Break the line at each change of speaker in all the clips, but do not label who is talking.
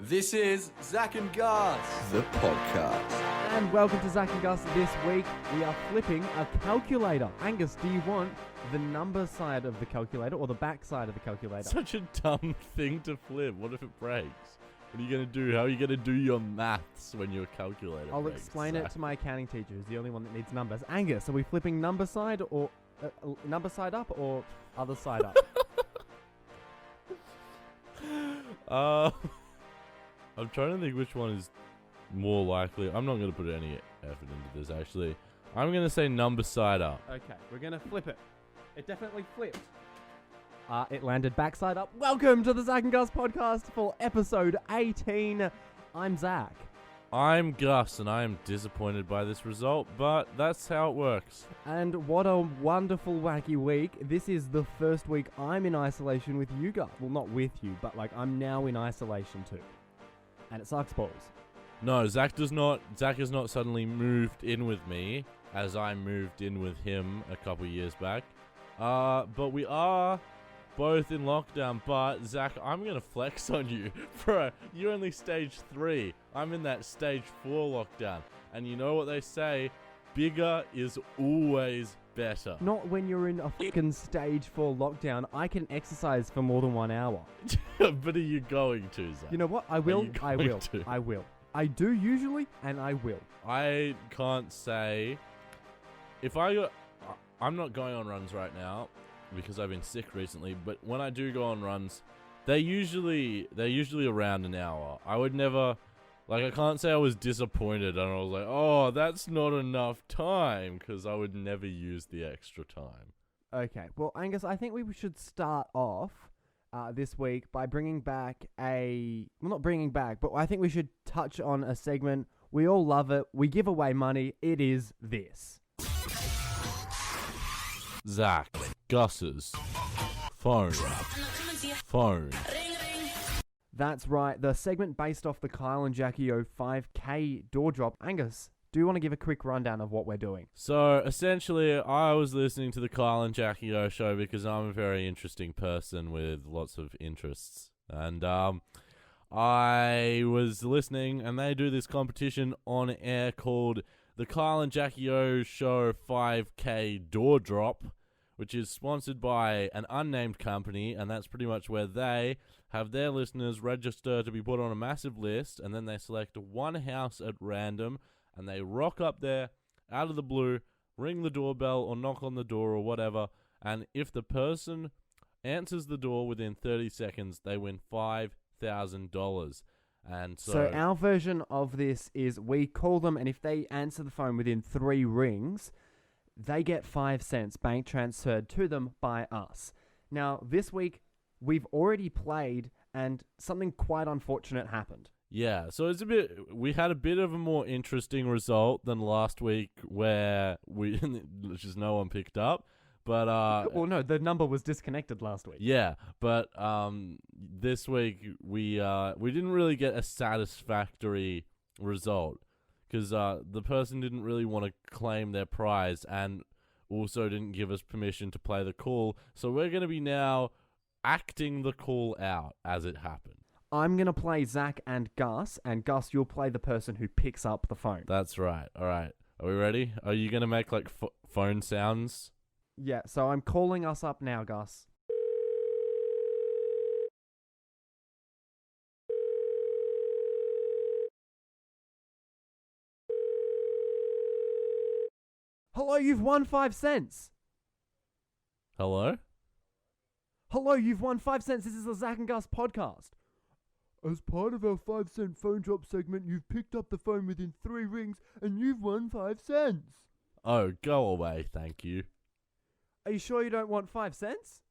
This is Zach and Gus,
the podcast.
And welcome to Zach and Gus. This week we are flipping a calculator. Angus, do you want the number side of the calculator or the back side of the calculator?
Such a dumb thing to flip. What if it breaks? What are you going to do? How are you going to do your maths when your calculator
I'll
breaks,
explain
Zach?
it to my accounting teacher, who's the only one that needs numbers. Angus, are we flipping number side or number side up or other side up?
I'm trying to think which one is more likely. I'm not going to put any effort into this, actually. I'm going to say number side up.
Okay, we're going to flip it. It definitely flipped. It landed backside up. Welcome to the Zach and Gus podcast for episode 18. I'm Zach.
I'm Gus, and I am disappointed by this result, but that's how it works.
And what a wonderful, wacky week. This is the first week I'm in isolation with you guys. Well, not with you, but like I'm now in isolation too. And it sucks balls.
No, Zach has not suddenly moved in with me, as I moved in with him a couple years back. But we are both in lockdown. But Zach, I'm gonna flex on you, bro. You're only stage 3. I'm in that stage 4 lockdown, and you know what they say: bigger is always better.
Not when you're in a fucking stage 4 lockdown. I can exercise for more than 1 hour.
But are you going to, Zach?
You know what? I will. I
going
will.
to?
I will. I do usually, and I will.
I can't say I'm not going on runs right now because I've been sick recently, but when I do go on runs, they're usually around an hour. I would never, I can't say I was disappointed and I was like, oh, that's not enough time, because I would never use the extra time.
Okay. Well, Angus, I think we should start off this week by bringing back not bringing back, but I think we should touch on a segment. We all love it. We give away money. It is this.
Zach, Gus's phone.
That's right. The segment based off the Kyle and Jackie O 5K door drop. Angus, do you want to give a quick rundown of what we're doing?
So, essentially, I was listening to the Kyle and Jackie O show because I'm a very interesting person with lots of interests. And I was listening, and they do this competition on air called the Kyle and Jackie O Show 5K Door Drop, which is sponsored by an unnamed company, and that's pretty much where they have their listeners register to be put on a massive list, and then they select one house at random, and they rock up there out of the blue, ring the doorbell or knock on the door or whatever, and if the person answers the door within 30 seconds, they win $5,000. And
so our version of this is we call them, and if they answer the phone within 3 rings, they get 5 cents bank transferred to them by us. Now, this week, we've already played, and something quite unfortunate happened.
Yeah, so we had a bit of a more interesting result than last week, where just no one picked up. But
well, no, the number was disconnected last week.
Yeah, but this week we didn't really get a satisfactory result, because the person didn't really want to claim their prize and also didn't give us permission to play the call. So we're going to be now acting the call out as it happened.
I'm going to play Zach and Gus you'll play the person who picks up the phone.
That's right. All right. Are we ready? Are you going to make phone sounds?
Yeah, so I'm calling us up now, Gus. Hello, you've won 5 cents.
Hello?
Hello, you've won 5 cents. This is the Zach and Gus podcast. As part of our 5-cent phone drop segment, you've picked up the phone within 3 rings and you've won 5 cents.
Oh, go away, thank you.
Are you sure you don't want 5 cents?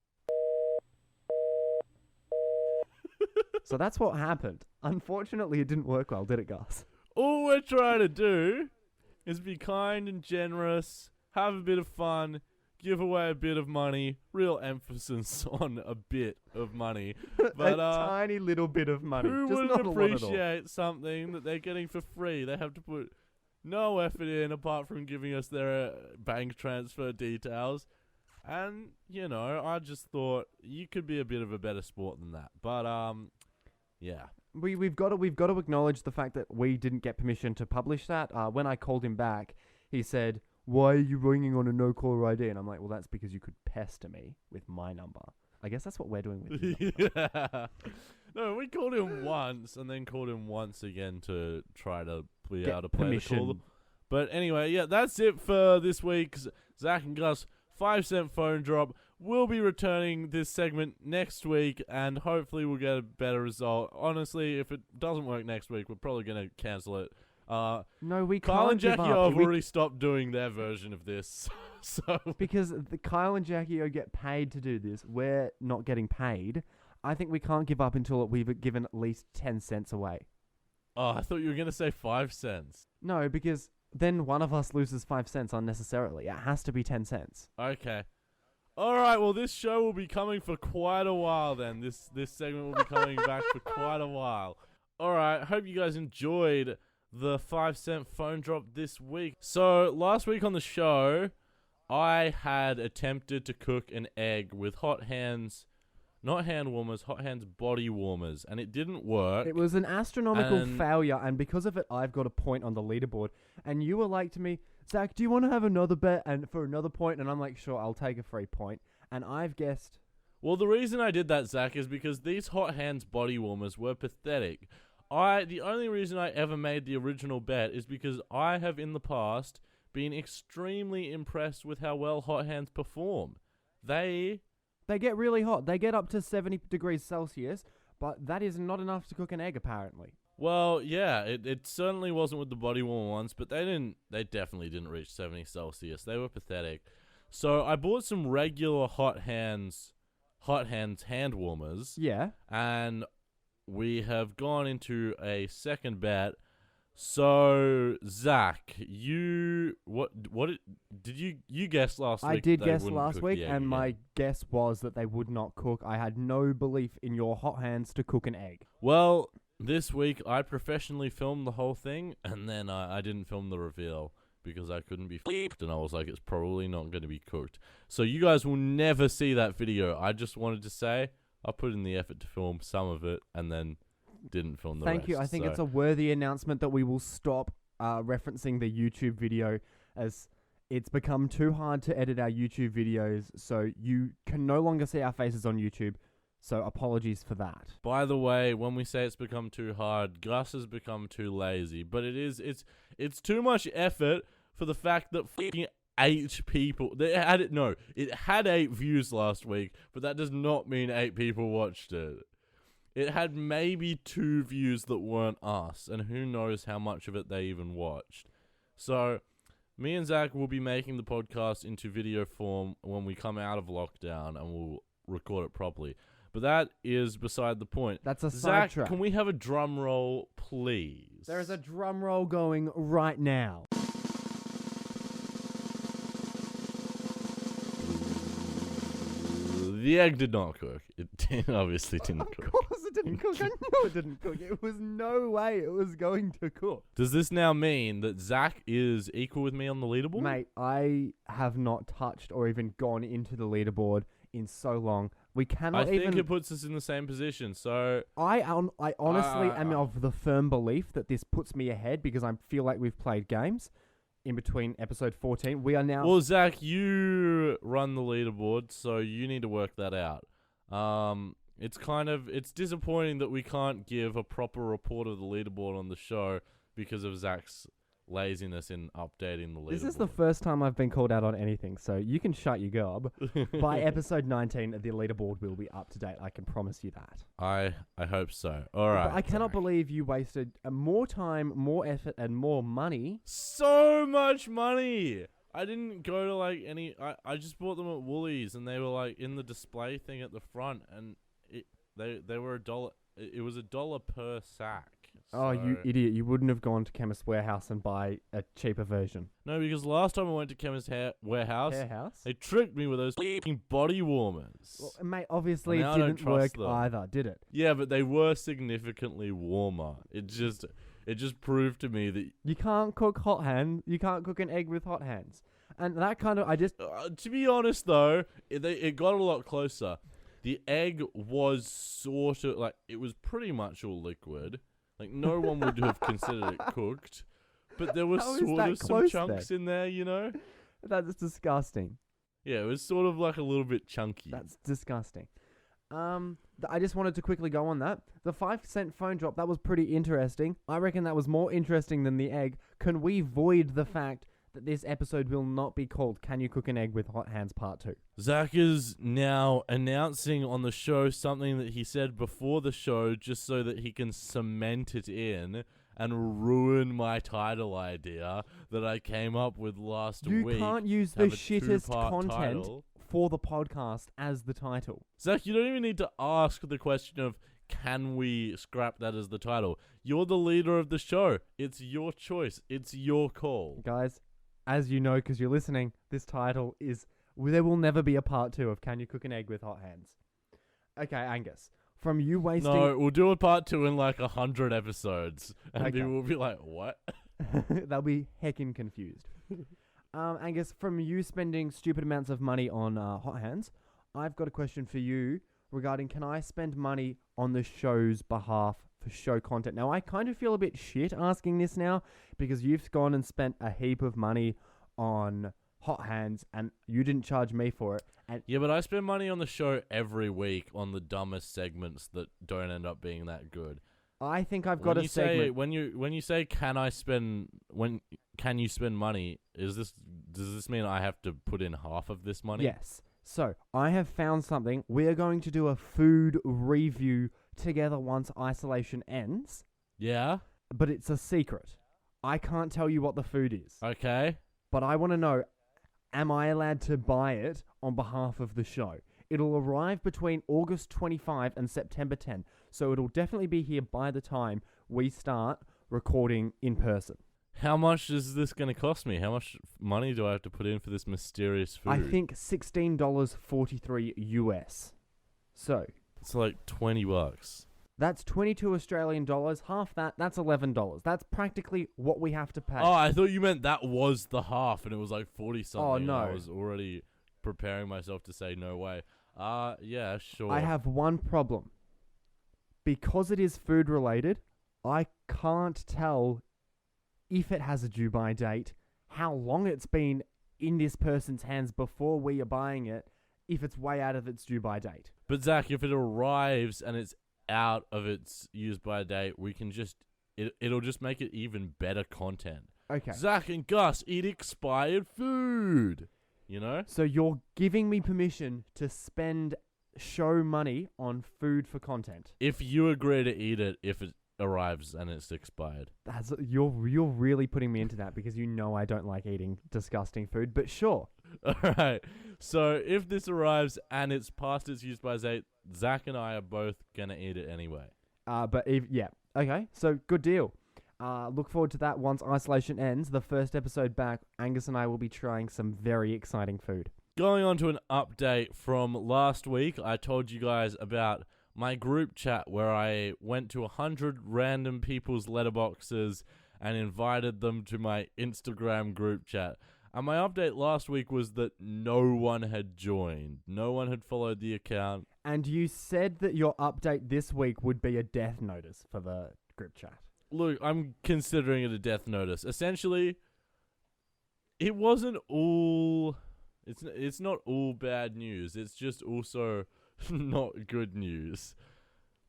So that's what happened. Unfortunately, it didn't work well, did it, Gus?
All we're trying to do is be kind and generous, have a bit of fun, give away a bit of money, real emphasis on a bit of money. But
a tiny little bit of money.
Who
Just
wouldn't
not a lot at all.
appreciate something that they're getting for free? They have to put no effort in apart from giving us their bank transfer details. And, you know, I just thought you could be a bit of a better sport than that. But, yeah.
we've got to acknowledge the fact that we didn't get permission to publish that. When I called him back, he said, "Why are you ringing on a no caller ID?" And I'm like, "Well, that's because you could pester me with my number." I guess that's what we're doing with you.
Yeah. No, we called him once and then called him once again to try to be able to play the call. But anyway, yeah, that's it for this week's Zach and Gus 5-cent phone drop. We'll be returning this segment next week, and hopefully we'll get a better result. Honestly, if it doesn't work next week, we're probably going to cancel it.
No, we
Kyle
can't
and Jackie
give up.
have already stopped doing their version of this. So
Because Kyle and Jackie get paid to do this. We're not getting paid. I think we can't give up until we've given at least 10 cents away.
Oh, I thought you were going to say 5 cents.
No, because then one of us loses 5 cents unnecessarily. It has to be 10 cents.
Okay. All right, well, this show will be coming for quite a while then. This segment will be coming back for quite a while. All right, hope you guys enjoyed the 5-cent phone drop this week. So, last week on the show, I had attempted to cook an egg with hot hands, not hand warmers, hot hands body warmers, and it didn't work.
It was an astronomical failure, and because of it, I've got a point on the leaderboard. And you were like to me, "Zach, do you want to have another bet and for another point?" And I'm like, "Sure, I'll take a free point." And I've guessed...
Well, the reason I did that, Zach, is because these hot hands body warmers were pathetic. The only reason I ever made the original bet is because I have in the past been extremely impressed with how well hot hands perform. They
get really hot. They get up to 70 degrees Celsius, but that is not enough to cook an egg, apparently.
Well, yeah, it certainly wasn't with the body warmer ones, but they definitely didn't reach 70 Celsius. They were pathetic. So I bought some regular hot hands hand warmers.
Yeah.
And we have gone into a second bet. So Zach, you guessed last week?
I did guess last week, and my guess was that they would not cook. I had no belief in your hot hands to cook an egg.
Well, this week I professionally filmed the whole thing, and then I didn't film the reveal because I couldn't be flipped, and I was like, it's probably not going to be cooked. So you guys will never see that video. I just wanted to say I put in the effort to film some of it, and then didn't film the rest.
Thank you. I think it's a worthy announcement that we will stop referencing the YouTube video, as it's become too hard to edit our YouTube videos, so you can no longer see our faces on YouTube. So apologies for that.
By the way, when we say it's become too hard, Gus has become too lazy. But it's too much effort for the fact that fucking 8 people... It had 8 views last week, but that does not mean 8 people watched it. It had maybe 2 views that weren't us, and who knows how much of it they even watched. So, me and Zach will be making the podcast into video form when we come out of lockdown, and we'll record it properly. But that is beside the point.
That's a
Zach,
sidetrack.
can we have a drum roll, please?
There is a drum roll going right now.
The egg did not cook. It obviously didn't cook.
Of course it didn't cook. I knew it didn't cook. It was no way it was going to cook.
Does this now mean that Zach is equal with me on the leaderboard?
Mate, I have not touched or even gone into the leaderboard in so long. We cannot
I think it puts us in the same position, so...
I honestly am of the firm belief that this puts me ahead because I feel like we've played games in between episode 14. We are now...
Well, Zach, you run the leaderboard, so you need to work that out. It's disappointing that we can't give a proper report of the leaderboard on the show because of Zach's laziness in updating the leaderboard.
This is the first time I've been called out on anything, so you can shut your gob. By episode 19, the leaderboard will be up to date. I can promise you that.
I hope so. All right.
But I cannot believe you wasted more time, more effort, and more money.
So much money! I didn't go to like any... I just bought them at Woolies, and they were like in the display thing at the front, and they were $1. It was $1 per sack.
Oh, you idiot. You wouldn't have gone to Chemist Warehouse and buy a cheaper version.
No, because last time I went to Chemist Warehouse, they tricked me with those f***ing body warmers.
Well, mate, obviously
Now
it didn't work either, did it?
Yeah, but they were significantly warmer. It just proved to me that...
You can't cook hot hands. You can't cook an egg with hot hands. And that kind of...
to be honest, though, it got a lot closer. The egg was sort of like, it was pretty much all liquid. Like, no one would have considered it cooked. But there was
How is
sort
that
of some
close
chunks in there, you know?
That's disgusting.
Yeah, it was sort of like a little bit chunky.
That's disgusting. I just wanted to quickly go on that. The 5% phone drop, that was pretty interesting. I reckon that was more interesting than the egg. Can we void the fact that this episode will not be called Can You Cook an Egg with Hot Hands Part 2?
Zach is now announcing on the show something that he said before the show just so that he can cement it in and ruin my title idea that I came up with last week.
You can't use the shittest content for the podcast as the title.
Zach, you don't even need to ask the question of, can we scrap that as the title? You're the leader of the show. It's your choice. It's your call.
Guys, as you know, because you're listening, this title is... There will never be a part 2 of Can You Cook an Egg with Hot Hands. Okay, Angus. From you wasting...
No, we'll do a part 2 in like 100 episodes. And
Okay.
people will be like, what?
They'll be heckin' confused. Angus, from you spending stupid amounts of money on Hot Hands, I've got a question for you regarding, can I spend money on the show's behalf for show content? Now, I kind of feel a bit shit asking this now because you've gone and spent a heap of money on Hot Hands and you didn't charge me for it. And
Yeah, but I spend money on the show every week on the dumbest segments that don't end up being that good.
I think I've got
When
a
you
segment.
say when you say can you spend money, does this mean I have to put in half of this money?
Yes. So, I have found something. We are going to do a food review together once isolation ends,
Yeah?
but it's a secret. I can't tell you what the food is,
Okay.
but I want to know, am I allowed to buy it on behalf of the show? It'll arrive between August 25 and September 10, so it'll definitely be here by the time we start recording in person.
How much is this going to cost me? How much money do I have to put in for this mysterious food?
I think $16.43 US. So,
it's like $20.
that's 22 Australian dollars. Half that, that's $11. That's practically what we have to pay.
Oh, I thought you meant that was the half and it was like 40 something.
Oh,
and
no.
I was already preparing myself to say no way. Yeah, sure.
I have one problem. Because it is food related, I can't tell if it has a due by date, how long it's been in this person's hands before we are buying it, if it's way out of its due by date.
But Zach, if it arrives and it's out of its use by date, we can just it'll just make it even better content.
Okay.
Zach and Gus eat expired food. You know?
So you're giving me permission to spend show money on food for content.
If you agree to eat it if it arrives and it's expired.
You're really putting me into that because you know I don't like eating disgusting food, but sure.
Alright. So if this arrives and it's past its use by date, Zach and I are both gonna eat it anyway.
Yeah. Okay, so good deal. Look forward to that once isolation ends. The first episode back, Angus and I will be trying some very exciting food.
Going on to an update from last week, I told you guys about my group chat where I went to 100 random people's letterboxes and invited them to my Instagram group chat. And my update last week was that no one had joined. No one had followed the account.
And you said that your update this week would be a death notice for the group chat.
Look, I'm considering it a death notice. Essentially, it wasn't all... It's not all bad news. It's just also not good news.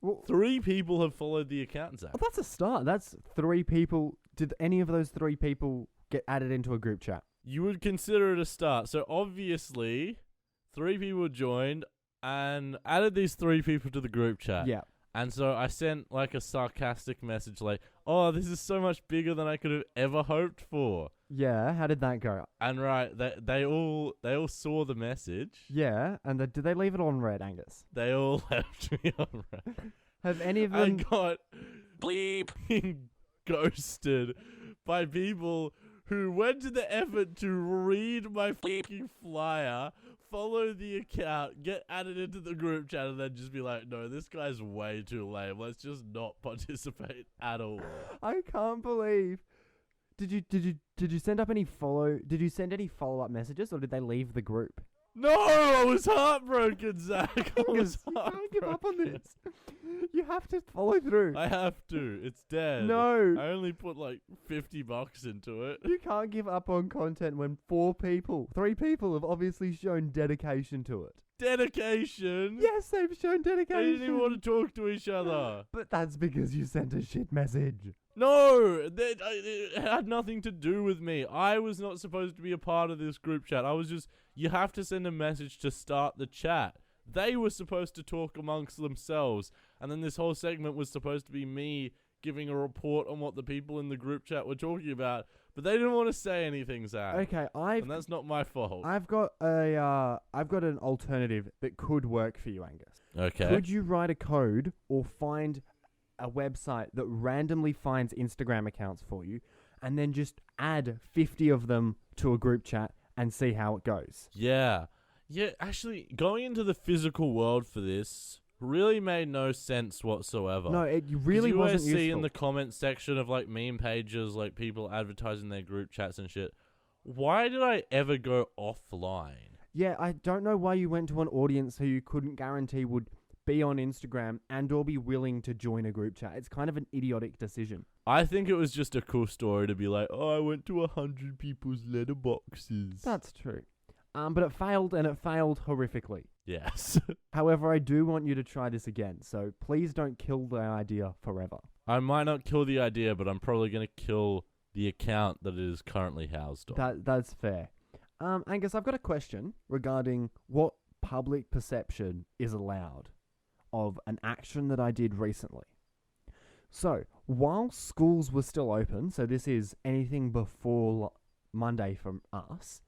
Well,
3 people have followed the account, Zach.
well, that's a start. That's 3 people. Did any of those 3 people get added into a group chat?
You would consider it a start. So obviously, 3 people joined and added these 3 people to the group chat.
Yeah.
And so I sent like a sarcastic message like, oh, this is so much bigger than I could have ever hoped for.
Yeah, how did that go?
And right, they all saw the message.
Yeah, and did they leave it on red, Angus?
They all left me on red.
Have any of
I
them...
got bleep ghosted by people who went to the effort to read my fucking flyer, follow the account, get added into the group chat, and then just be like, no, this guy's way too lame. Let's just not participate at all.
I can't believe... Did you send up any follow... Did you send any follow-up messages, or did they leave the group?
No, I was heartbroken, Zach. I was
You can't give up on
heartbroken.
this. You have to follow through.
I have to. It's dead.
No.
I only put like $50 into it.
You can't give up on content when 3 people have obviously shown dedication to it.
Dedication.
Yes, they've shown dedication.
They didn't even want to talk to each other.
But that's because you sent a shit message.
No, it had nothing to do with me. I was not supposed to be a part of this group chat. I was just, you have to send a message to start the chat. They were supposed to talk amongst themselves. And then this whole segment was supposed to be me giving a report on what the people in the group chat were talking about. But they didn't want to say anything, Zach.
Okay,
And that's not my fault.
I've got an alternative that could work for you, Angus.
Okay.
Could you write a code or find a website that randomly finds Instagram accounts for you and then just add 50 of them to a group chat and see how it goes?
Yeah. Yeah, actually, going into the physical world for this really made no sense whatsoever.
No, it really
you
wasn't
always
useful.
see in the comment section of like meme pages, like people advertising their group chats and shit. Why did I ever go offline?
Yeah, I don't know why you went to an audience who you couldn't guarantee would be on Instagram and or be willing to join a group chat. It's kind of an idiotic decision.
I think it was just a cool story to be like, oh, I went to 100 people's letterboxes.
That's true. But it failed, and it failed horrifically.
Yes.
However, I do want you to try this again, so please don't kill the idea forever.
I might not kill the idea, but I'm probably going to kill the account that it is currently housed on.
That's fair. Angus, I've got a question regarding what public perception is allowed of an action that I did recently. So, while schools were still open, so this is anything before Monday from us,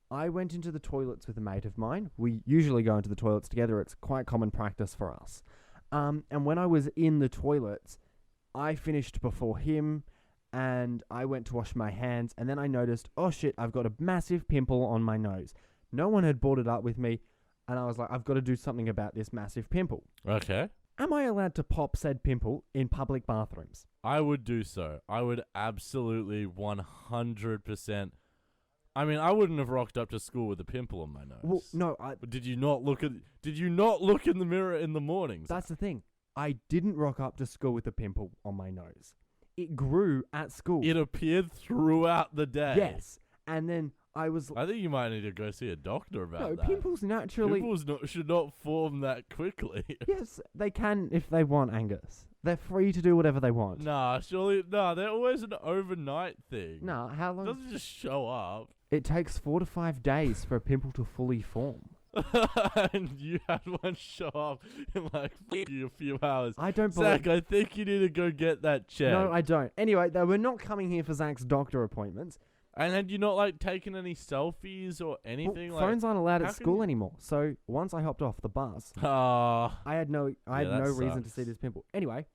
I went into the toilets with a mate of mine. We usually go into the toilets together. It's quite common practice for us. And when I was in the toilets, I finished before him, and I went to wash my hands, and then I noticed, oh shit, I've got a massive pimple on my nose. No one had brought it up with me, and I was like, I've got to do something about this massive pimple.
Okay.
Am I allowed to pop said pimple in public bathrooms?
I would do so. I would absolutely 100%. I mean, I wouldn't have rocked up to school with a pimple on my nose.
Well, no,
But did you not look in the mirror in the mornings?
that's the thing. I didn't rock up to school with a pimple on my nose. It grew at school.
It appeared throughout the day.
Yes. And then I was...
I think you might need to go see a doctor about that.
pimples naturally...
Pimples should not form that quickly.
Yes, they can if they want, Angus. They're free to do whatever they want.
Nah, they're always an overnight thing.
Nah, how
It
long...
doesn't just show up.
It takes 4 to 5 days for a pimple to fully form.
And you had one show up in like a few hours.
I don't believe...
Zach, I think you need to go get that checked.
No, I don't. Anyway, they were not coming here for Zach's doctor appointments.
And had you not like taken any selfies or anything?
Well, phones aren't allowed
how
at
can
school
you-
anymore. So once I hopped off the bus,
I
I had no
that
reason to
sucks.
see this pimple. Anyway,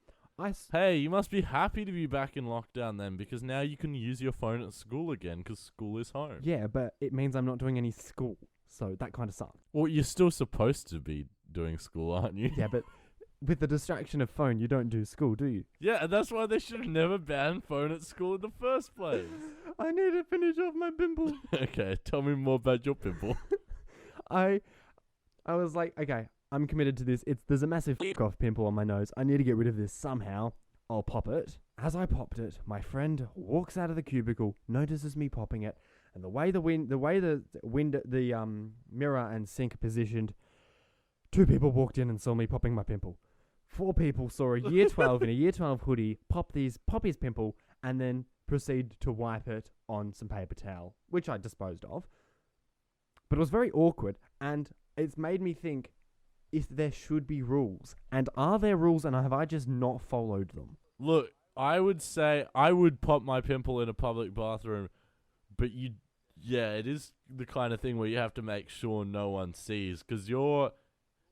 Hey, you must be happy to be back in lockdown then, because now you can use your phone at school again, because school is home.
yeah, but it means I'm not doing any school. So that kind of sucks.
Well, you're still supposed to be doing school, aren't you?
Yeah, but with the distraction of phone, you don't do school, do you?
Yeah, and that's why they should have never banned phone at school in the first place.
I need to finish off my pimple.
Okay, tell me more about your pimple.
I was like, okay, I'm committed to this. There's a massive off pimple on my nose. I need to get rid of this somehow. I'll pop it. As I popped it, my friend walks out of the cubicle, notices me popping it, and the way the mirror and sink are positioned, 2 people walked in and saw me popping my pimple. 4 people saw a year 12 in a year 12 hoodie pop his pimple and then proceed to wipe it on some paper towel, which I disposed of. But it was very awkward, and it's made me think if there should be rules. And are there rules, and have I just not followed them?
Look, I would say I would pop my pimple in a public bathroom, but it is the kind of thing where you have to make sure no one sees, because you're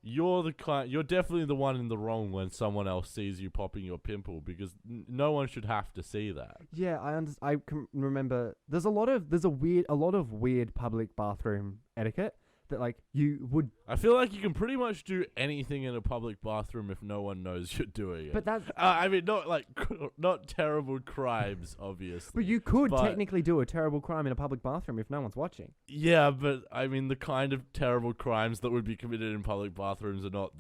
definitely the one in the wrong when someone else sees you popping your pimple, because no one should have to see that.
Yeah, I can remember. There's a lot of weird public bathroom etiquette that like you would.
I feel like you can pretty much do anything in a public bathroom if no one knows you're doing it.
But that's.
I mean, not like not terrible crimes, obviously.
But you could
But-
technically do a terrible crime in a public bathroom if no one's watching.
Yeah, but I mean, the kind of terrible crimes that would be committed in public bathrooms are not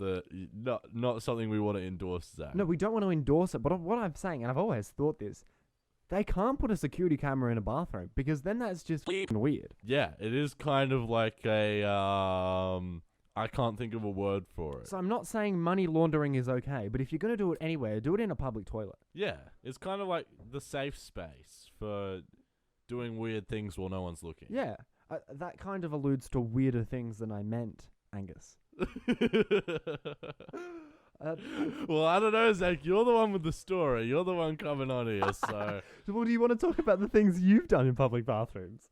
something we want to endorse, Zach.
No, we don't want to endorse it. But what I'm saying, and I've always thought this, they can't put a security camera in a bathroom because then that's just weird.
Yeah, it is kind of like a I can't think of a word for it.
So I'm not saying money laundering is okay, but if you're going to do it anywhere, do it in a public toilet.
Yeah, it's kind of like the safe space for doing weird things while no one's looking.
Yeah, that kind of alludes to weirder things than I meant, Angus.
Well, I don't know, Zach. You're the one with the story. You're the one coming on here, so...
Well, do you want to talk about the things you've done in public bathrooms?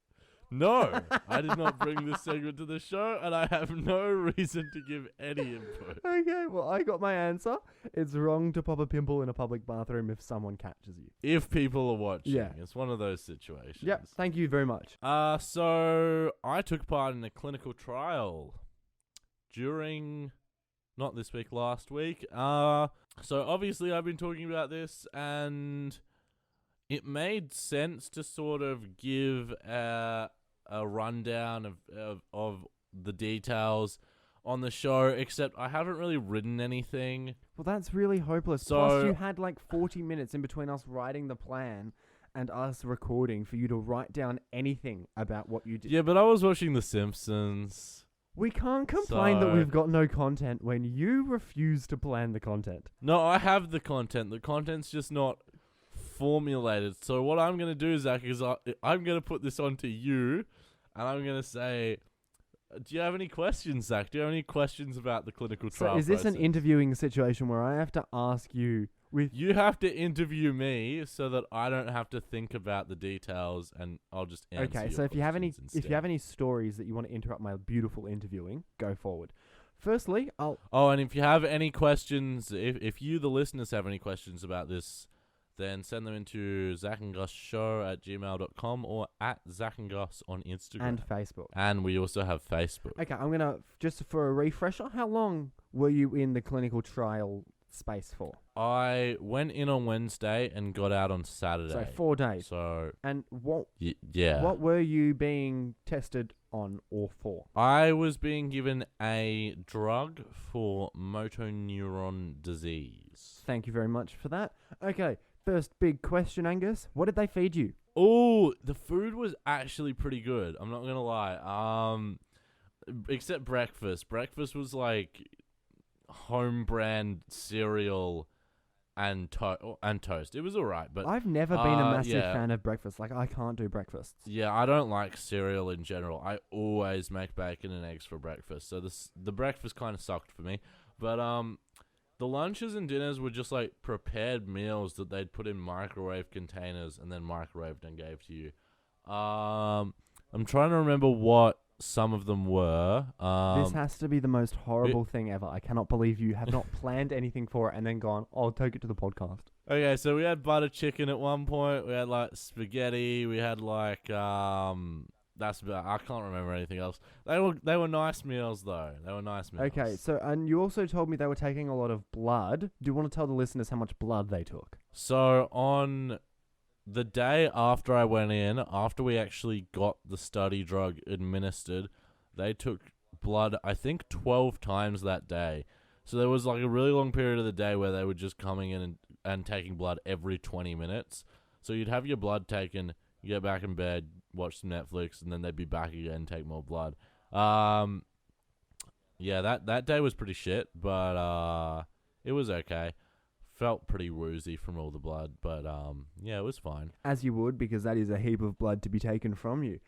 No, I did not bring this segment to the show, and I have no reason to give any input.
Okay, well, I got my answer. It's wrong to pop a pimple in a public bathroom if someone catches you.
If people are watching.
Yeah.
It's one of those situations.
Yep, thank you very much.
So I took part in a clinical trial during... Not this week, last week. So obviously I've been talking about this, and it made sense to sort of give a rundown of the details on the show, except I haven't really written anything.
Well, that's really hopeless.
So-
Plus, you had like 40 minutes in between us writing the plan and us recording for you to write down anything about what you did.
Yeah, but I was watching The Simpsons.
We can't complain that
So-
we've got no content when you refuse to plan the content.
No, I have the content. The content's just not formulated. So what I'm going to do, Zach, is I'm going to put this onto you, and I'm going to say, do you have any questions, Zach? Do you have any questions about the clinical trial
So is this an
process?
interviewing situation where I have to ask you with...
You have to interview me so that I don't have to think about the details, and I'll just answer
Okay,
your
so if you have any
questions
if you have
instead.
any stories that you want to interrupt my beautiful interviewing, go forward. Firstly, I'll...
Oh, and if you have any questions, if you, the listeners, have any questions about this, then send them into zachandgusshow@gmail.com or at @zachandguss on Instagram.
And Facebook.
And we also have Facebook.
Okay, I'm going to... Just for a refresher, how long were you in the clinical trial space for?
I went in on Wednesday and got out on Saturday.
So 4 days.
So,
And what
yeah.
what were you being tested on or for?
I was being given a drug for motor neuron disease.
Thank you very much for that. Okay, first big question, Angus. What did they feed you?
Oh, the food was actually pretty good. I'm not gonna lie. Except breakfast. Breakfast was like home brand cereal and toast. It was alright, but
I've never been a massive
yeah.
fan of breakfast. Like, I can't do breakfasts.
yeah, I don't like cereal in general. I always make bacon and eggs for breakfast. So the breakfast kind of sucked for me. But the lunches and dinners were just like prepared meals that they'd put in microwave containers and then microwaved and gave to you. I'm trying to remember what some of them were.
This has to be the most horrible thing ever. I cannot believe you have not planned anything for it and then gone, I'll take it to the podcast.
Okay, so we had butter chicken at one point. We had like spaghetti. We had like that's about. I can't remember anything else. They were nice meals though. They were nice meals.
Okay, so, and you also told me they were taking a lot of blood. Do you want to tell the listeners how much blood they took?
So on the day after I went in, after we actually got the study drug administered, they took blood, I think 12 times that day. So there was like a really long period of the day where they were just coming in and taking blood every 20 minutes. So you'd have your blood taken, you get back in bed, watch some Netflix, and then they'd be back again and take more blood. Yeah, that day was pretty shit, but it was okay. Felt pretty woozy from all the blood, but yeah, it was fine.
As you would, because that is a heap of blood to be taken from you.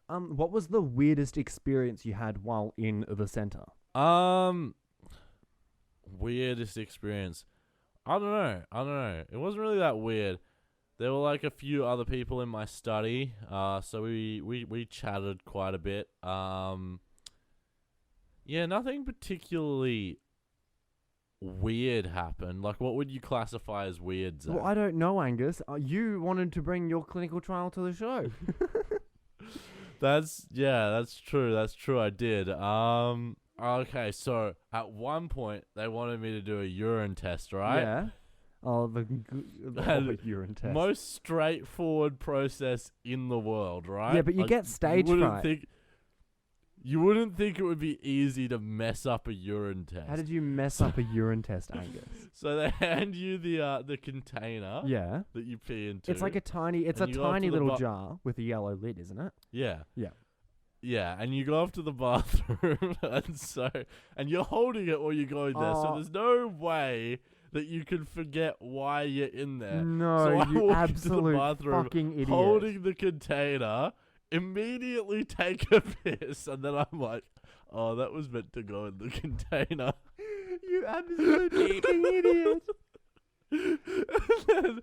What was the weirdest experience you had while in the center?
Weirdest experience. I don't know. It wasn't really that weird. There were like a few other people in my study, so we chatted quite a bit. Yeah, nothing particularly weird happened. Like, what would you classify as weird, Zach?
Well, I don't know, Angus. You wanted to bring your clinical trial to the show.
That's true. That's true. I did. Okay, so at one point they wanted me to do a urine test, right?
Yeah. Oh, the urine test.
Most straightforward process in the world, right?
Yeah, but you get stage fright.
You wouldn't think it would be easy to mess up a urine test.
How did you mess up a urine test, Angus?
So they hand you the container that you pee into.
It's like a tiny little jar with a yellow lid, isn't it?
Yeah.
Yeah.
Yeah, and you go off to the bathroom, and you're holding it while you're going there, so there's no way that you can forget why you're in there.
No,
so I
you
walk
absolute
into the bathroom,
fucking idiot.
holding the container, immediately take a piss, and then I'm like, oh, that was meant to go in the container.
You absolute fucking idiot.
And then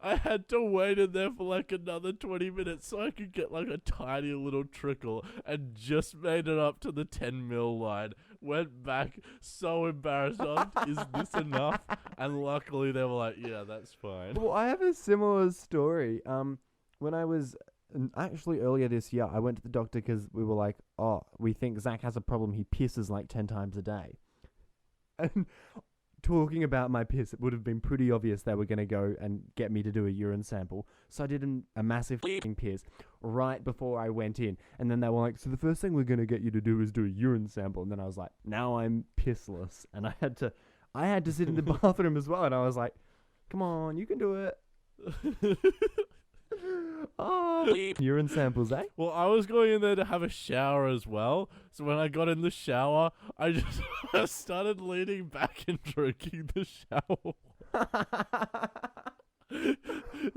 I had to wait in there for like another 20 minutes so I could get like a tiny little trickle, and just made it up to the 10 ml line. Went back, so embarrassed. Is this enough? And luckily they were like, yeah, that's fine.
Well, I have a similar story. When I was actually earlier this year, I went to the doctor because we were like, oh, we think Zach has a problem. He pisses like 10 times a day. And talking about my piss, it would have been pretty obvious they were going to go and get me to do a urine sample. So I did a massive f***ing piss right before I went in. And then they were like, so the first thing we're going to get you to do is do a urine sample. And then I was like, now I'm pissless. And I had to sit in the bathroom as well. And I was like, come on, you can do it. Oh, urine samples, eh?
Well, I was going in there to have a shower as well. So when I got in the shower, I just started leaning back and drinking the shower.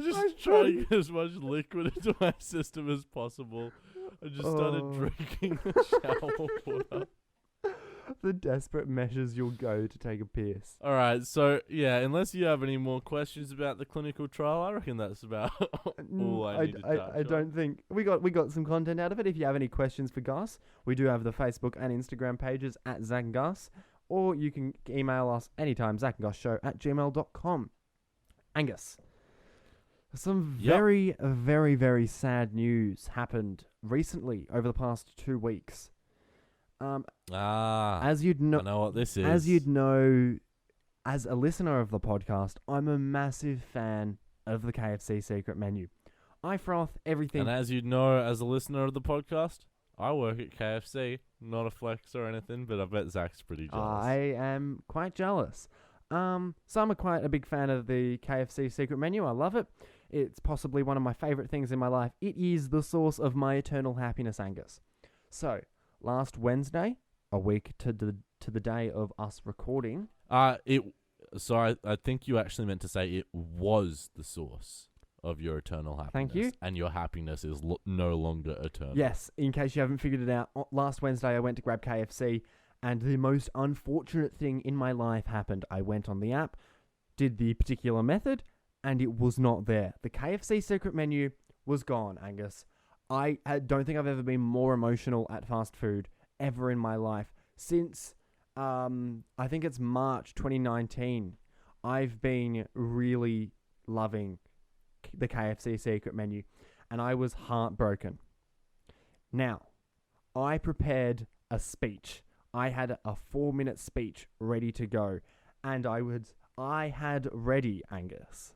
Just trying to get as much liquid into my system as possible. I just started drinking the shower water.
The desperate measures you'll go to take a piss.
All right, so yeah, unless you have any more questions about the clinical trial, I reckon that's about all I need to touch
I don't think we got some content out of it. If you have any questions for Gus, we do have the Facebook and Instagram pages at Zach and Gus, or you can email us anytime, zachandgusshow@gmail.com. Angus, some very, very, very sad news happened recently over the past 2 weeks. As you'd know,
I know what this is.
As you'd know, as a listener of the podcast, I'm a massive fan of the KFC secret menu. I froth everything.
And as you'd know, as a listener of the podcast, I work at KFC. Not a flex or anything, but I bet Zach's pretty jealous.
I am quite jealous. So I'm quite a big fan of the KFC secret menu. I love it. It's possibly one of my favourite things in my life. It is the source of my eternal happiness, Angus. So, last Wednesday, a week to the day of us recording.
I think you actually meant to say it was the source of your eternal happiness.
Thank you.
And your happiness is no longer eternal.
Yes, in case you haven't figured it out, last Wednesday I went to grab KFC, and the most unfortunate thing in my life happened. I went on the app, did the particular method, and it was not there. The KFC secret menu was gone, Angus. I don't think I've ever been more emotional at fast food ever in my life. Since, I think it's March 2019, I've been really loving the KFC secret menu, and I was heartbroken. Now, I prepared a speech. I had a 4-minute speech ready to go, and I had ready, Angus,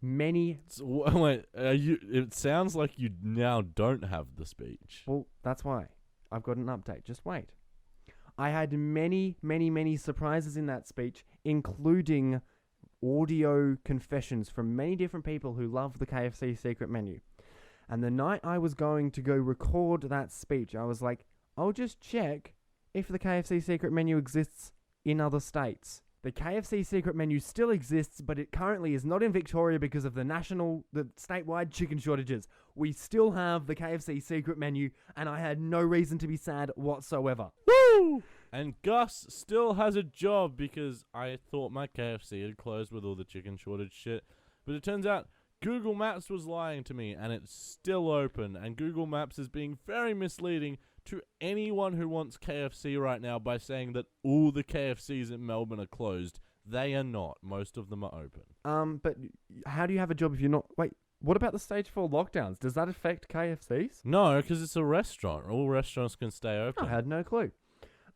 many...
Wait, it sounds like you now don't have the speech.
Well, that's why. I've got an update. Just wait. I had many, many, many surprises in that speech, including audio confessions from many different people who love the KFC secret menu. And the night I was going to go record that speech, I was like, I'll just check if the KFC secret menu exists in other states. The KFC secret menu still exists, but it currently is not in Victoria because of the statewide chicken shortages. We still have the KFC secret menu, and I had no reason to be sad whatsoever.
Woo! And Gus still has a job because I thought my KFC had closed with all the chicken shortage shit. But it turns out Google Maps was lying to me, and it's still open. And Google Maps is being very misleading to anyone who wants KFC right now by saying that all the KFCs in Melbourne are closed. They are not. Most of them are open.
But how do you have a job if you're not... Wait, What about the stage 4 lockdowns? Does that affect KFCs?
No, because it's a restaurant. All restaurants can stay
I
open.
had no clue.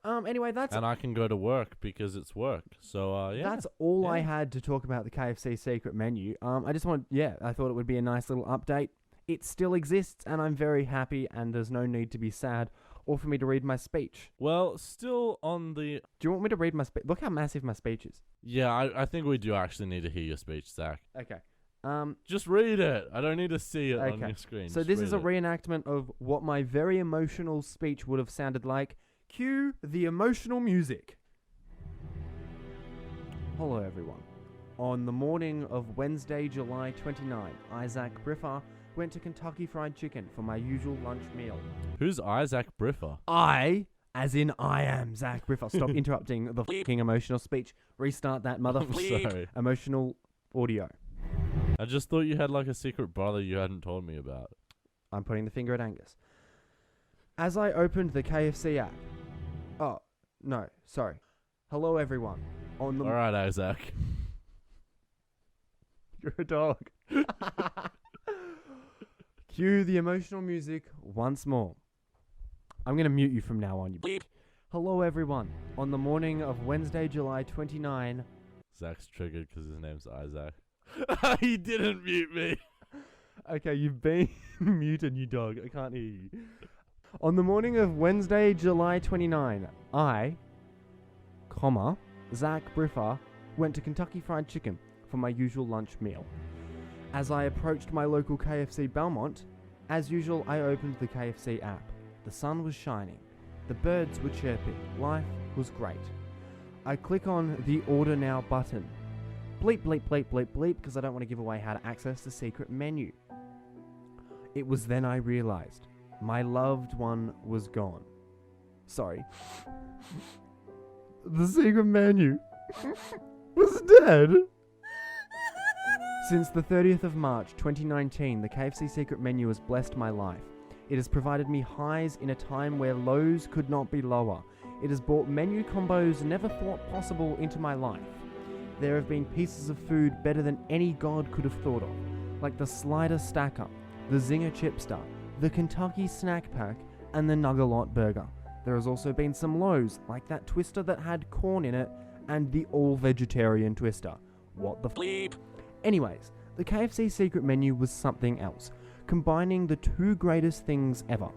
Anyway,
And I can go to work because it's work. So, yeah.
that's all I
Yeah.
had to talk about the KFC secret menu. I thought it would be a nice little update. It still exists, and I'm very happy, and there's no need to be sad or for me to read my speech.
Well, still on the...
Do you want me to read my speech? Look how massive my speech is.
Yeah, I think we do actually need to hear your speech, Zach.
Okay.
Just read it. I don't need to see it on
Okay.
your screen.
So
Just
this is a
read it.
reenactment of what my very emotional speech would have sounded like. Cue the emotional music. Hello, everyone. On the morning of Wednesday, July 29, Isaac Briffa went to Kentucky Fried Chicken for my usual lunch meal.
Who's Isaac Briffa?
I, as in I am Zach Briffa. Stop interrupting the fucking emotional speech. Restart that motherfucker.
Sorry.
Emotional audio.
I just thought you had like a secret brother you hadn't told me about.
I'm pointing the finger at Angus. As I opened the KFC app. Oh, no, sorry. Hello, everyone. On the
Alright, Isaac.
You're a dog. Cue the emotional music once more. I'm going to mute you from now on, you bleep. Hello, everyone. On the morning of Wednesday, July 29...
Zach's triggered because his name's Isaac. He didn't mute me.
Okay, you've been muted, you dog. I can't hear you. On the morning of Wednesday, July 29, I, Zach Briffa, went to Kentucky Fried Chicken for my usual lunch meal. As I approached my local KFC Belmont, as usual, I opened the KFC app. The sun was shining. The birds were chirping. Life was great. I click on the Order Now button. Bleep, bleep, bleep, bleep, bleep, because I don't want to give away how to access the secret menu. It was then I realized my loved one was gone. Sorry. The secret menu was dead. Since the 30th of March 2019, the KFC secret menu has blessed my life. It has provided me highs in a time where lows could not be lower. It has brought menu combos never thought possible into my life. There have been pieces of food better than any god could have thought of, like the Slider Stacker, the Zinger Chipster, the Kentucky Snack Pack, and the Nuggalot Burger. There has also been some lows, like that twister that had corn in it, and the all-vegetarian twister. What the bleep? Anyways, the KFC secret menu was something else, combining the two greatest things ever,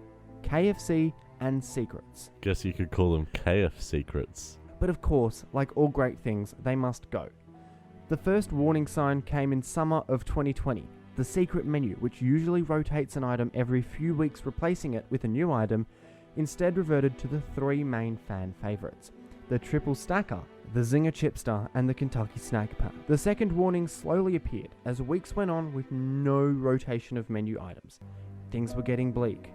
KFC and secrets.
Guess you could call them KF secrets.
But of course, like all great things, they must go. The first warning sign came in summer of 2020. The secret menu, which usually rotates an item every few weeks replacing it with a new item, instead reverted to the three main fan favourites. The Triple Stacker, the Zinger Chipster, and the Kentucky Snack Pack. The second warning slowly appeared as weeks went on with no rotation of menu items. Things were getting bleak.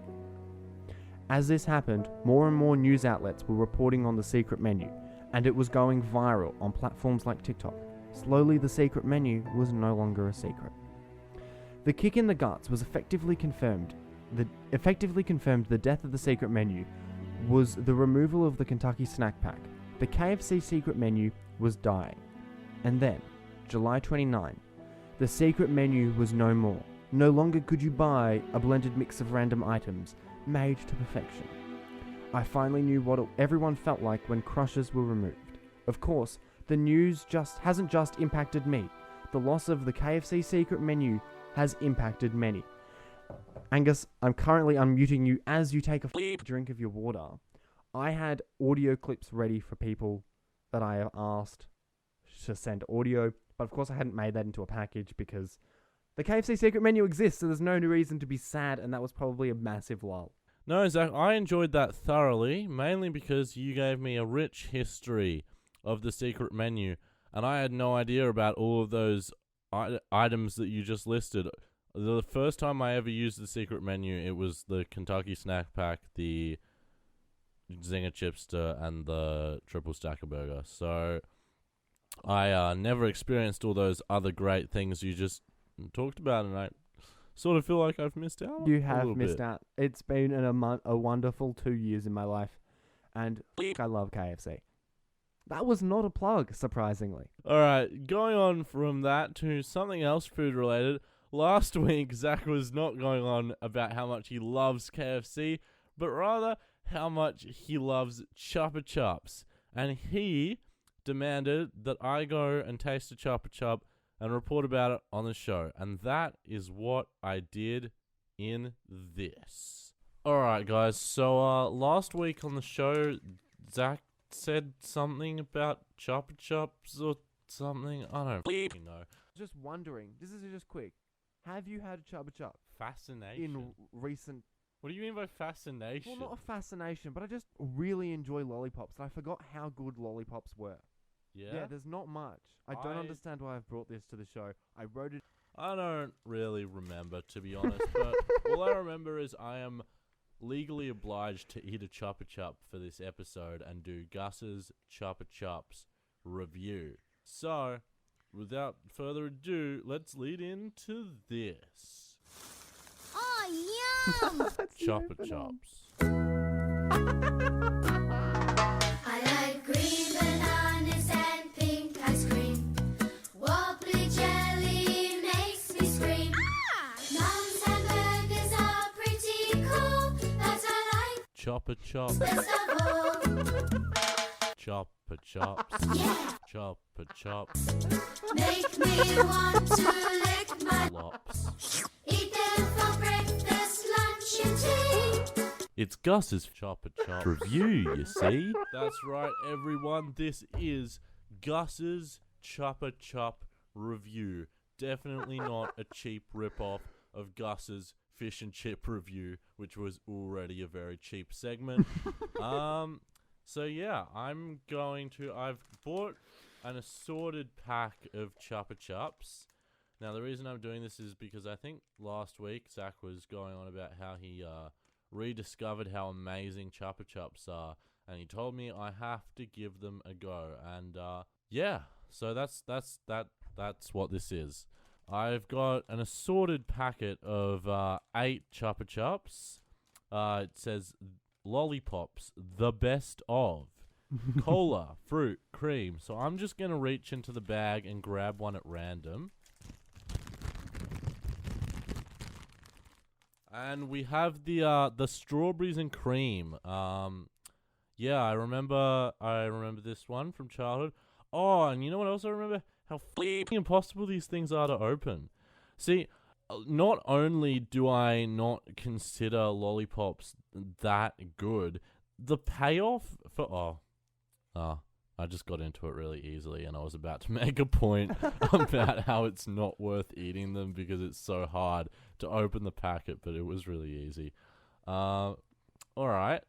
As this happened, more and more news outlets were reporting on the secret menu, and it was going viral on platforms like TikTok. Slowly, the secret menu was no longer a secret. The kick in the guts was effectively confirmed. The death of the secret menu was the removal of the Kentucky Snack Pack. The KFC secret menu was dying. And then, July 29, the secret menu was no more. No longer could you buy a blended mix of random items made to perfection. I finally knew what everyone felt like when crushes were removed. Of course, the news hasn't just impacted me. The loss of the KFC secret menu has impacted many. Angus, I'm currently unmuting you as you take a drink of your water. I had audio clips ready for people that I have asked to send audio, but of course I hadn't made that into a package because the KFC secret menu exists, so there's no reason to be sad, and that was probably a massive lull.
No, Zach, I enjoyed that thoroughly, mainly because you gave me a rich history of the secret menu, and I had no idea about all of those items that you just listed. The first time I ever used the secret menu, it was the Kentucky Snack Pack, the Zinger Chipster, and the Triple Stacker Burger. So I never experienced all those other great things you just talked about, and I sort of feel like I've missed out.
You have missed out. It's been a wonderful 2 years in my life, and I love KFC. That was not a plug, surprisingly.
Alright, going on from that to something else food related. last week Zach was not going on about how much he loves KFC, but rather how much he loves Chupa Chups. And he demanded that I go and taste a Chupa Chup and report about it on the show. And that is what I did in this. Alright guys, so last week on the show, Zach said something about Chupa Chups or something. I don't fucking know.
Just wondering, this is just quick. Have you had a Chupa Chup
Fascination.
in recent...
What do you mean by fascination?
Well, not a fascination, but I just really enjoy lollipops. And I forgot how good lollipops were.
Yeah?
There's not much. I don't understand why I've brought this to the show. I wrote it...
I don't really remember, to be honest, but all I remember is I am legally obliged to eat a Chupa Chup for this episode and do Gus's Chupa Chups review. So, without further ado, let's lead into this.
Oh, yum!
Chupa Chups.
I like green bananas and pink ice cream. Wobbly jelly makes me scream. Mum's hamburgers are pretty cool, but I like
Chupa Chups.
best of all.
Chupa Chups.
Yeah,
Chupa Chups.
make me want to lick my
Lops.
eat them for breakfast, lunch and tea.
It's Gus's Chupa Chup review, you see? That's right, everyone. This is Gus's Chupa Chup review. Definitely not a cheap rip-off of Gus's fish and chip review, which was already a very cheap segment. So yeah, I've bought an assorted pack of Chupa Chups. Now, the reason I'm doing this is because I think last week Zach was going on about how he rediscovered how amazing Chupa Chups are, and he told me I have to give them a go. And yeah, so that's what this is. I've got an assorted packet of 8 Chupa Chups. It says Lollypops, the best of. Cola, fruit, cream. So I'm just going to reach into the bag and grab one at random. And we have the strawberries and cream. Yeah, I remember this one from childhood. Oh, and you know what else I remember? How flipping impossible these things are to open. See, not only do I not consider lollipops that good, the payoff for I just got into it really easily, and I was about to make a point about how it's not worth eating them because it's so hard to open the packet, but it was really easy. Alright.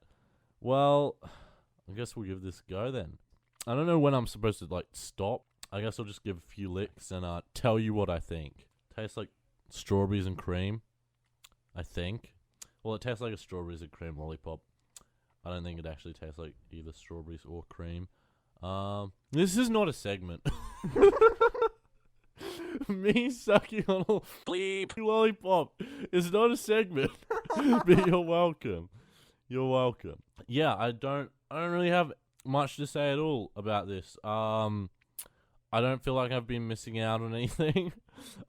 Well, I guess we'll give this a go then. I don't know when I'm supposed to, stop. I guess I'll just give a few licks and tell you what I think. Tastes like strawberries and cream, I think. Well, it tastes like a strawberries and cream lollipop. I don't think it actually tastes like either strawberries or cream. This is not a segment. Me sucking on a bleep lollipop is not a segment. But you're welcome. You're welcome. Yeah, I don't really have much to say at all about this. I don't feel like I've been missing out on anything.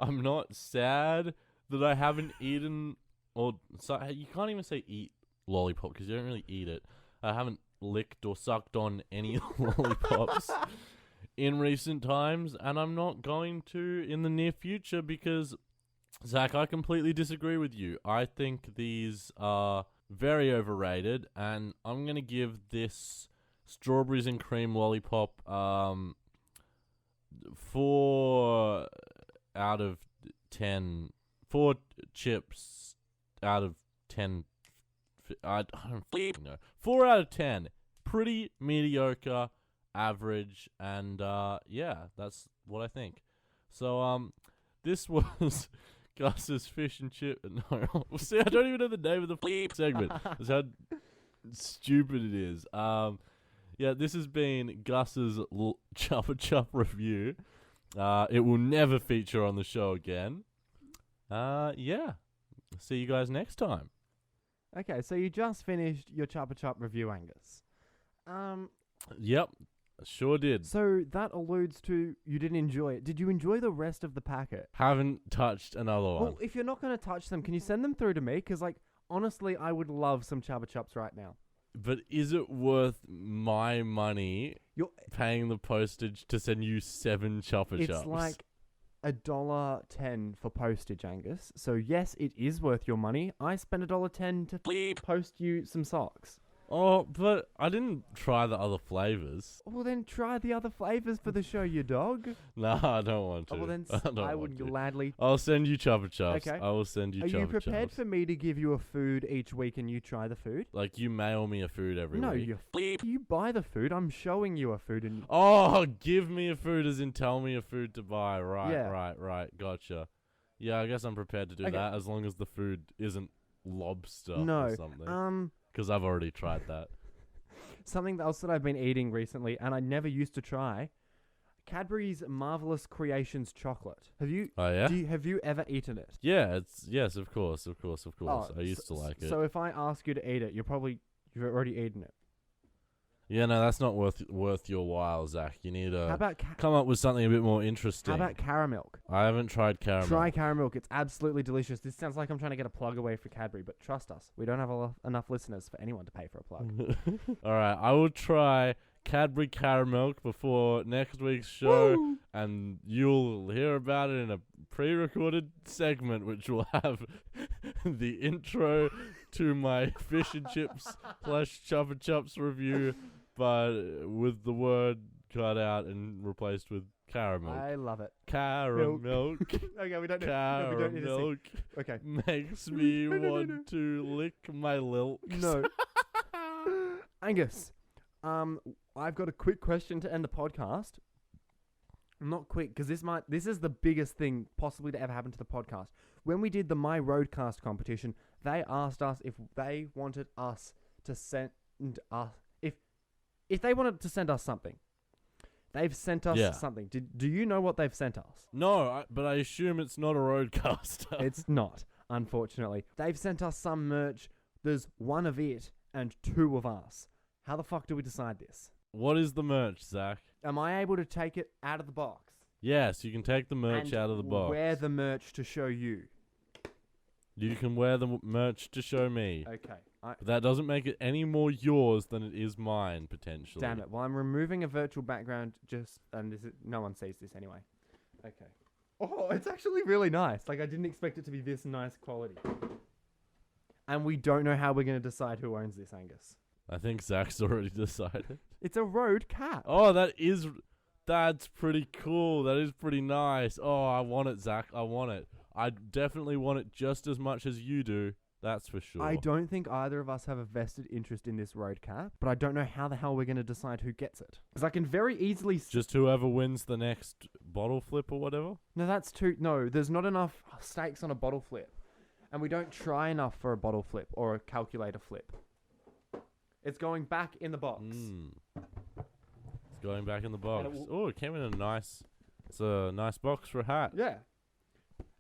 I'm not sad that I haven't eaten, you can't even say eat lollipop because you don't really eat it. I haven't licked or sucked on any lollipops in recent times, and I'm not going to in the near future because, Zach, I completely disagree with you. I think these are very overrated, and I'm going to give this strawberries and cream lollipop 4 out of 10. 4 chips out of 10. I don't know. 4 out of 10. Pretty mediocre, average, and yeah, that's what I think. So this was Gus's fish and chip. No, see, I don't even know the name of the segment. That's how stupid it is. Yeah, this has been Gus's Chupa Chup review. It will never feature on the show again. Yeah. See you guys next time.
Okay, so you just finished your Chupa Chup review, Angus.
Yep. Sure did.
So that alludes to you didn't enjoy it. Did you enjoy the rest of the packet?
Haven't touched another one.
Well, if you're not going to touch them, can you send them through to me? Because, like, honestly, I would love some Chubba Chups right now.
But is it worth my money paying the postage to send you 7 Chuppa Chups?
It's like $1.10 for postage, Angus. So yes, it is worth your money. I spent $1.10 to post you some socks.
Oh, but I didn't try the other flavors.
Well, then try the other flavors for the show, you dog.
Nah, I don't want to.
Oh, well, then I would gladly.
I'll send you Chuppa Chups.
Okay.
I will send you Chuppa Chups.
Are you prepared for me to give you a food each week and you try the food?
Like, you mail me a food every
No,
week?
you buy the food. I'm showing you a food. And
Oh, give me a food as in tell me a food to buy. Right,
Yeah.
right. Gotcha. Yeah, I guess I'm prepared to do
Okay.
that as long as the food isn't lobster
no.
or something. Because I've already tried that.
Something else that I've been eating recently and I never used to try. Cadbury's Marvelous Creations chocolate. Have you?
Oh, yeah?
Have you ever eaten it?
Yeah, yes, of course.
Oh,
I used to like it.
So if I ask you to eat it, you've already eaten it.
Yeah, no, that's not worth your while, Zach. You need
How
to
about
come up with something a bit more interesting.
How about caramel?
I haven't tried caramel.
Try caramel. It's absolutely delicious. This sounds like I'm trying to get a plug away for Cadbury, but trust us, we don't have enough listeners for anyone to pay for a plug.
All right, I will try Cadbury caramel before next week's show,
Woo!
and you'll hear about it in a pre-recorded segment, which will have the intro to my fish and chips / Chuppa Chups review, but with the word cut out and replaced with caramel.
I love it.
Caramel.
Okay, we don't need to
Caramel
sing. Okay.
makes me
No.
want to lick my lilks.
No. Angus, I've got a quick question to end the podcast. Not quick, because this is the biggest thing possibly to ever happen to the podcast. When we did the My Roadcast competition, they asked us if they wanted us to send us if they wanted to send us something. They've sent us something. Do you know what they've sent us?
No, but I assume it's not a roadcaster.
It's not, unfortunately. They've sent us some merch. There's one of it and 2 of us. How the fuck do we decide this?
What is the merch, Zach?
Am I able to take it out of the box?
Yes, you can take the merch
and
out of the box.
Wear the merch to show you.
You can wear the merch to show me.
Okay.
But that doesn't make it any more yours than it is mine, potentially.
Damn it. Well, I'm removing a virtual background and no one sees this anyway. Okay. Oh, it's actually really nice. Like, I didn't expect it to be this nice quality. And we don't know how we're going to decide who owns this, Angus.
I think Zach's already decided.
It's a road cap.
Oh, that's pretty cool. That is pretty nice. Oh, I want it, Zach. I want it. I definitely want it just as much as you do. That's for sure.
I don't think either of us have a vested interest in this road cap, but I don't know how the hell we're going to decide who gets it. Because I can very easily...
Just whoever wins the next bottle flip or whatever?
No, there's not enough stakes on a bottle flip. And we don't try enough for a bottle flip or a calculator flip. It's going back in the box.
It's going back in the box. Oh, it came in a nice... It's a nice box for a hat.
Yeah.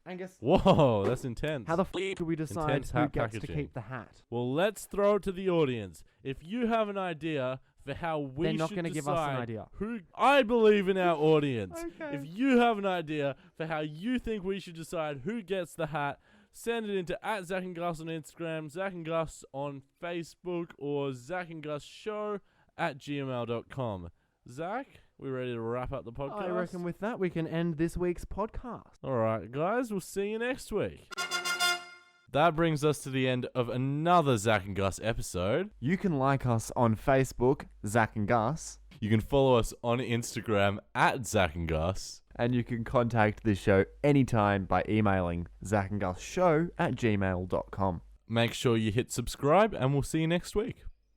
Angus.
Whoa, that's intense.
How the f*** do we decide
Intense
who
hat
gets
packaging.
to keep the hat?
Well, let's throw it to the audience. If you have an idea for how we
They're not
should
gonna
decide
give us an idea.
who I believe in our audience.
Okay.
If you have an idea for how you think we should decide who gets the hat, send it into @Zach and Gus on Instagram, Zach and Gus on Facebook, or Zach and Gus Show @gmail.com. Zach, we ready to wrap up the podcast?
I reckon with that we can end this week's podcast.
All right, guys, we'll see you next week. That brings us to the end of another Zach and Gus episode.
You can like us on Facebook, Zach and Gus.
You can follow us on Instagram @Zach and Gus.
And you can contact this show anytime by emailing zachandgusshow@gmail.com.
Make sure you hit subscribe, and we'll see you next week.